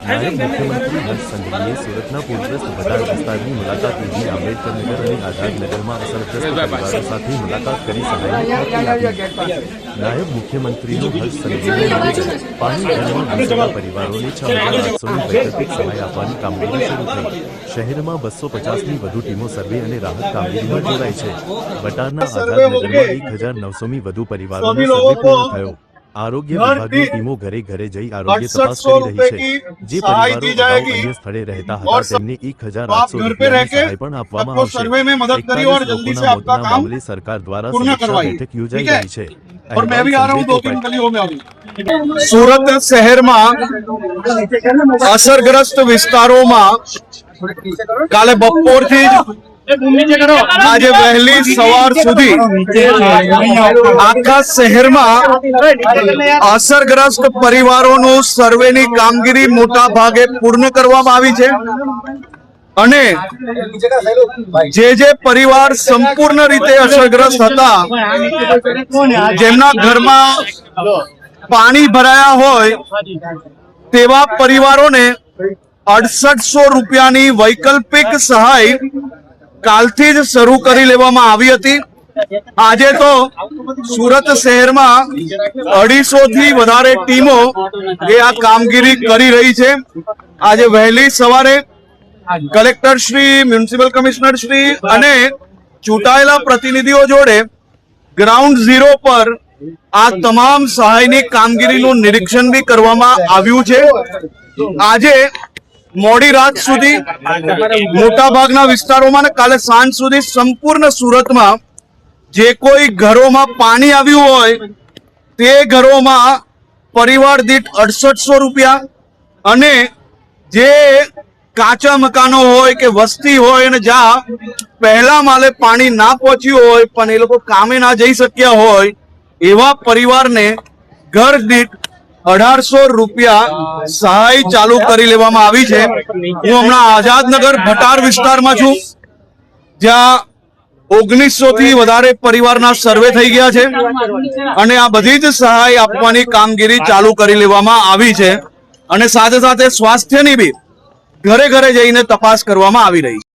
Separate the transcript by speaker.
Speaker 1: નાયબ મુખ્યમંત્રી હર્ષ સંઘવીએ સુરતના પૂરગ્રસ્ત ભટાર વિસ્તારની મુલાકાત લીધી. આંબેડકરનગર અને આઝાદનગરમાં અસરગ્રસ્ત પરિવારો સાથે મુલાકાત કરી સહાયની ખાતરી આપી. નાયબ મુખ્યમંત્રીનું હર્ષ સંઘવીનું નિવેદન. પાણી ઘરમાં ઘૂસેલા પરિવારોને 6,800ની વૈકલ્પિક સહાય આપવાની કામગીરી શરૂ થઈ. શહેરમાં 250ની વધુ ટીમો સર્વે અને રાહત કામગીરીમાં જોડાઈ છે. ભટારના આઝાદનગરમાં 1,900ની વધુ પરિવારોનો સર્વે પૂર્ણ થયો. આરોગ્ય વિભાગની ટીમો ઘરે ઘરે જઈ આરોગ્ય તપાસ કરી રહી છે. જે પરિવારો અગાઉ અન્ય સ્થળે રહેતા હતા તેમને 1,800 રૂપિયાની સહાય પણ આપવામાં આવશે. 41 લોકોના મોતના મામલે સરકાર દ્વારા સમીક્ષા બેઠક યોજાઈ રહી છે.
Speaker 2: સુરત શહેરમાં અસરગ્રસ્ત વિસ્તારોમાં કાલે બપોરથી આજે વહેલી સવાર સુધી આખા શહેરમાં અસરગ્રસ્ત પરિવારોનું સર્વેની કામગીરી મોટા ભાગે પૂર્ણ કરવામાં આવી છે અને જે પરિવાર સંપૂર્ણ રીતે અસરગ્રસ્ત હતા, જેમના ઘરમાં પાણી ભરાયા હોય તેવા પરિવારોને 6800 રૂપિયાની વૈકલ્પિક સહાય કાલથી જ શરૂ કરી લેવામાં આવી હતી. આજે તો સુરત શહેરમાં 250 થી વધારે ટીમો એ આ કામગીરી કરી રહી છે. આજે વહેલી સવારે collector Shri, municipal commissioner Shri અને ચૂંટાયેલા પ્રતિનિધિઓ જોડે ગ્રાઉન્ડ ઝીરો પર આ તમામ સહાયની કામગીરીનું નિરીક્ષણ બી કરવામાં આવ્યું છે. આજે મોડી રાત સુધી મોટા ભાગના વિસ્તારોમાં ને કાલે સાંજ સુધી સંપૂર્ણ સુરતમાં જે કોઈ ઘરોમાં પાણી આવ્યું હોય તે ઘરોમાં પરિવાર દીઠ 6800 રૂપિયા અને જે કાચા મકાનો હોય કે વસ્તી હોય અને જ્યાં પહેલા માલે પાણી ના પહોંચ્યું હોય પણ એ લોકો કામે ના જઈ શક્યા હોય એવા પરિવારને ઘર દીઠ 1800 રૂપિયા સહાય ચાલુ કરી લેવામાં આવી છે. હું હમણાં આઝાદનગર ભટાર વિસ્તારમાં છું, જ્યાં 1900 થી વધારે પરિવારના સર્વે થઈ ગયા છે અને આ બધી જ સહાય આપવાની કામગીરી ચાલુ કરી લેવામાં આવી છે અને સાથે સાથે સ્વાસ્થ્યની બી ઘરે ઘરે જઈને તપાસ કરવામાં આવી રહી છે.